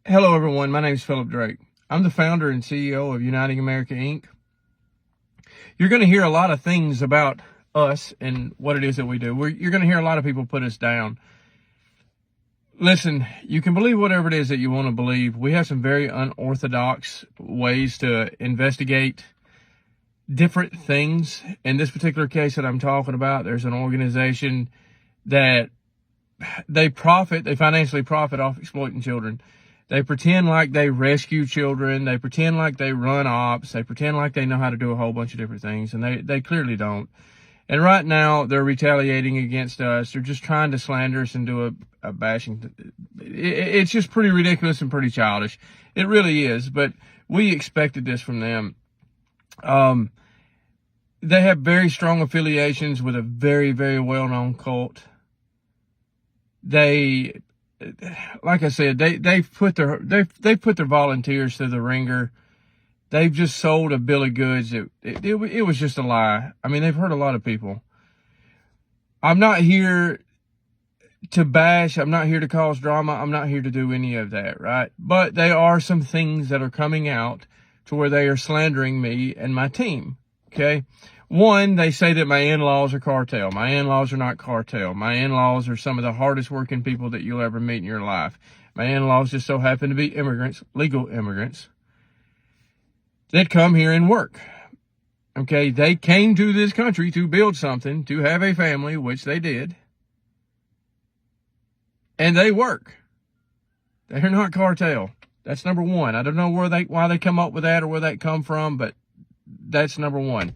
Hello, everyone. My name is Philip Drake. I'm the founder and CEO of Uniting America, Inc. You're going to hear a lot of things about us and what it is that we do. You're going to hear a lot of people put us down. Listen, you can believe whatever it is that you want to believe. We have some very unorthodox ways to investigate different things. In this particular case that I'm talking about, there's an organization that they financially profit off exploiting children. They pretend like they rescue children. They pretend like they run ops. They pretend like they know how to do a whole bunch of different things, and they clearly don't. And right now, they're retaliating against us. They're just trying to slander us and do a bashing. It's just pretty ridiculous and pretty childish. It really is, but we expected this from them. They have very strong affiliations with a very, very well-known cult. Like I said, they've put their volunteers through the ringer. They've just sold a bill of goods. It was just a lie. I mean, they've hurt a lot of people. I'm not here to bash. I'm not here to cause drama. I'm not here to do any of that, right? But there are some things that are coming out to where they are slandering me and my team, okay? One, they say that my in-laws are cartel. My in-laws are not cartel. My in-laws are some of the hardest working people that you'll ever meet in your life. My in-laws just so happen to be immigrants, legal immigrants, that come here and work. Okay, they came to this country to build something, to have a family, which they did. And they work. They're not cartel. That's number one. I don't know why they come up with that or where that come from, but that's number one.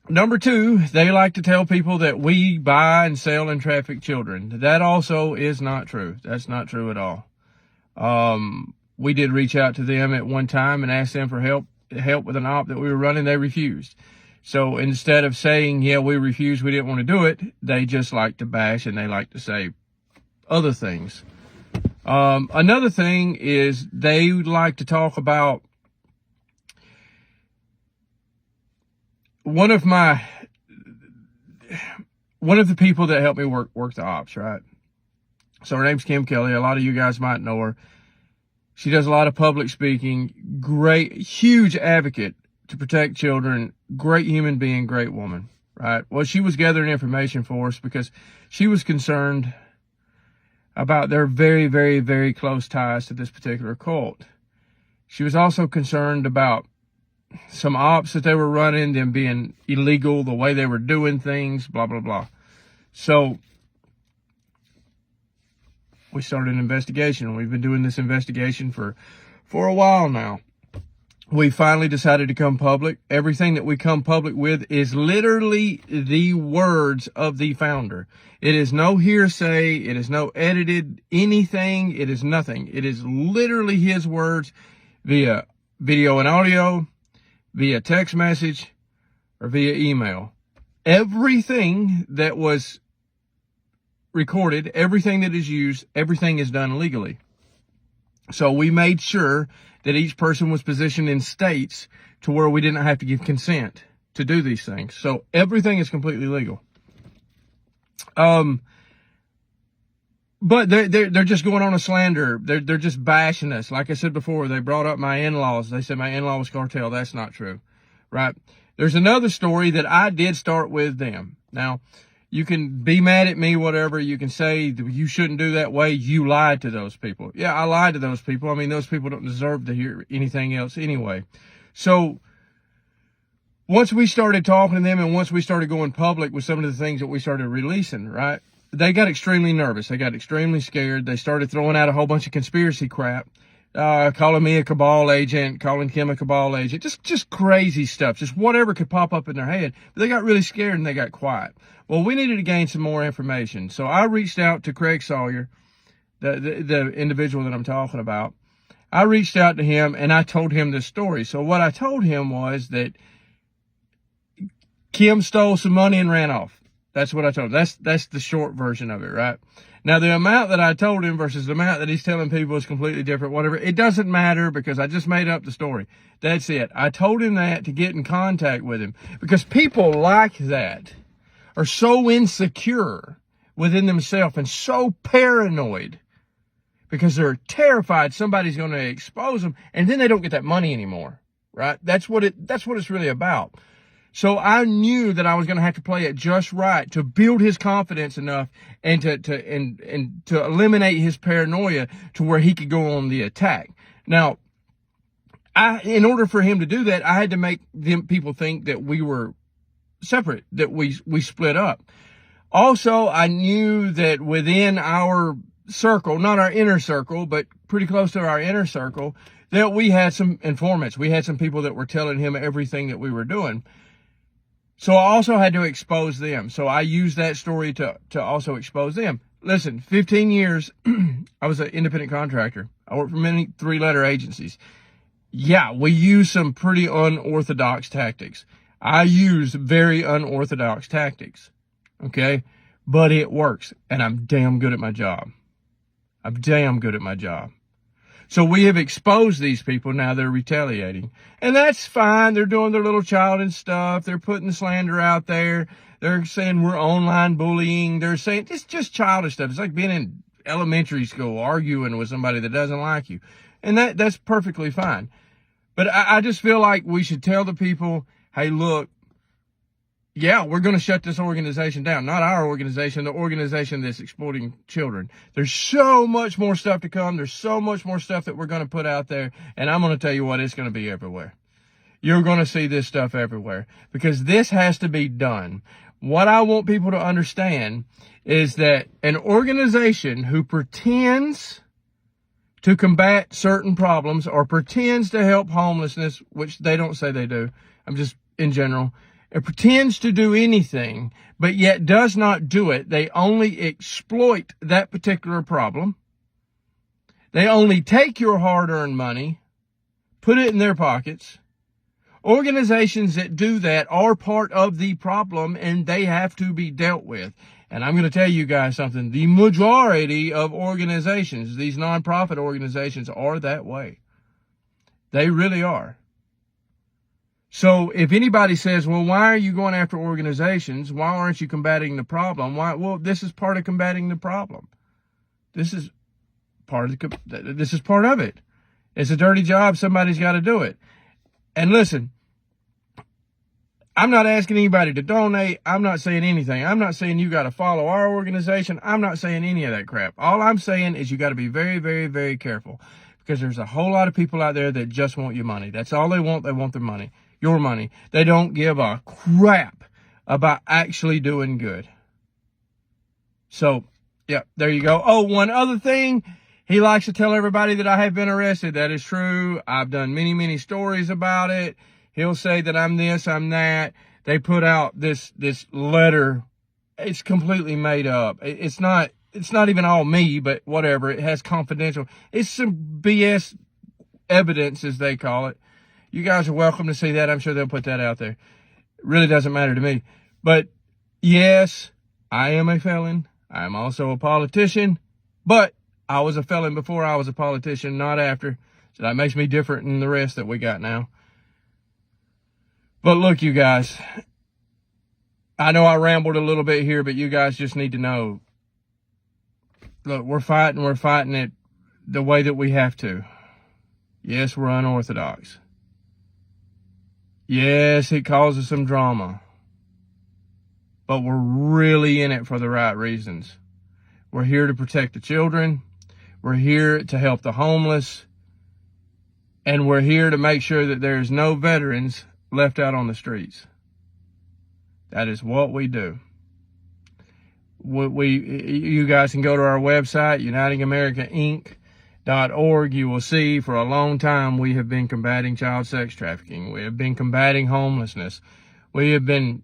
Number two, they like to tell people that we buy and sell and traffic children. That also is not true. That's not true at all. We did reach out to them at one time and ask them for help with an op that we were running. They refused. So instead of saying, yeah, we refused, we didn't want to do it, they just like to bash and they like to say other things. Another thing is they like to talk about one of the people that helped me work the ops, right? So her name's Kim Kelly. A lot of you guys might know her. She does a lot of public speaking. Great, huge advocate to protect children. Great human being, great woman, right? Well, she was gathering information for us because she was concerned about their very, very, very close ties to this particular cult. She was also concerned about some ops that they were running, them being illegal, the way they were doing things, blah, blah, blah. So we started an investigation. We've been doing this investigation for a while now. We finally decided to come public. Everything that we come public with is literally the words of the founder. It is no hearsay. It is no edited anything. It is nothing. It is literally his words via video and audio, via text message, or via email. Everything that was recorded, everything that is used, everything is done legally. So we made sure that each person was positioned in states to where we didn't have to give consent to do these things. So everything is completely legal. But they're just going on a slander. They're just bashing us. Like I said before, they brought up my in-laws. They said my in-law was cartel. That's not true, right? There's another story that I did start with them. Now, you can be mad at me, whatever. You can say you shouldn't do that way. You lied to those people. Yeah, I lied to those people. I mean, those people don't deserve to hear anything else anyway. So once we started talking to them and once we started going public with some of the things that we started releasing, right? They got extremely nervous. They got extremely scared. They started throwing out a whole bunch of conspiracy crap, calling me a cabal agent, calling Kim a cabal agent, just crazy stuff, just whatever could pop up in their head. But they got really scared and they got quiet. Well, we needed to gain some more information. So I reached out to Craig Sawyer, the individual that I'm talking about. I reached out to him and I told him this story. So what I told him was that Kim stole some money and ran off. That's what I told him. That's the short version of it, right? Now, the amount that I told him versus the amount that he's telling people is completely different, whatever. It doesn't matter because I just made up the story. That's it. I told him that to get in contact with him because people like that are so insecure within themselves and so paranoid because they're terrified somebody's going to expose them, and then they don't get that money anymore, right? That's what it's really about. So I knew that I was going to have to play it just right to build his confidence enough and to eliminate his paranoia to where he could go on the attack. Now, in order for him to do that, I had to make them people think that we were separate, that we split up. Also, I knew that within our circle, not our inner circle, but pretty close to our inner circle, that we had some informants. We had some people that were telling him everything that we were doing. So I also had to expose them. So I used that story to also expose them. Listen, 15 years, I was an independent contractor. I worked for many 3-letter agencies. Yeah, we used some pretty unorthodox tactics. I used very unorthodox tactics. Okay? But it works. And I'm damn good at my job. I'm damn good at my job. So we have exposed these people. Now they're retaliating. And that's fine. They're doing their little childish stuff. They're putting slander out there. They're saying we're online bullying. They're saying it's just childish stuff. It's like being in elementary school arguing with somebody that doesn't like you. And that's perfectly fine. But I just feel like we should tell the people, hey, look, yeah, we're going to shut this organization down. Not our organization, the organization that's exploiting children. There's so much more stuff to come. There's so much more stuff that we're going to put out there. And I'm going to tell you what, it's going to be everywhere. You're going to see this stuff everywhere because this has to be done. What I want people to understand is that an organization who pretends to combat certain problems or pretends to help homelessness, which they don't say they do, I'm just in general, it pretends to do anything, but yet does not do it. They only exploit that particular problem. They only take your hard-earned money, put it in their pockets. Organizations that do that are part of the problem, and they have to be dealt with. And I'm going to tell you guys something. The majority of organizations, these nonprofit organizations, are that way. They really are. So if anybody says, well, why are you going after organizations? Why aren't you combating the problem? Why? Well, this is part of combating the problem. This is part of it. It's a dirty job. Somebody's got to do it. And listen, I'm not asking anybody to donate. I'm not saying anything. I'm not saying you got to follow our organization. I'm not saying any of that crap. All I'm saying is you got to be very, very, very careful because there's a whole lot of people out there that just want your money. That's all they want. They want their money. Your money. They don't give a crap about actually doing good. So, yeah, there you go. Oh, one other thing. He likes to tell everybody that I have been arrested. That is true. I've done many, many stories about it. He'll say that I'm this, I'm that. They put out this letter. It's completely made up. It's not even all me, but whatever. It has confidential. It's some BS evidence, as they call it. You guys are welcome to see that. I'm sure they'll put that out there. It really doesn't matter to me. But yes, I am a felon. I am also a politician. But I was a felon before I was a politician, not after. So that makes me different than the rest that we got now. But look, you guys, I know I rambled a little bit here, but you guys just need to know. Look, we're fighting it the way that we have to. Yes, we're unorthodox. Yes, it causes some drama. But we're really in it for the right reasons. We're here to protect the children. We're here to help the homeless. And we're here to make sure that there's no veterans left out on the streets. That is what we do. You guys can go to our website, unitingamericainc.org. You will see for a long time we have been combating child sex trafficking. We have been combating homelessness. We have been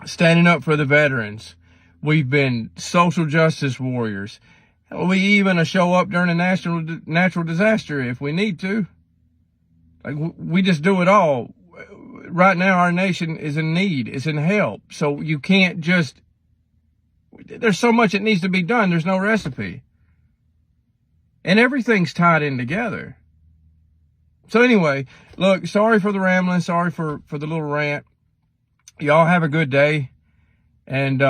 standing up for the veterans. We've been social justice warriors. We even show up during a natural disaster if we need to. Like, we just do it all. Right now, our nation is in need, is in help. So you can't just, there's so much that needs to be done. There's no recipe. And everything's tied in together. So anyway, look, sorry for the rambling. Sorry for the little rant. Y'all have a good day. And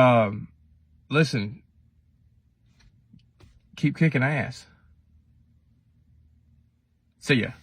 listen, keep kicking ass. See ya.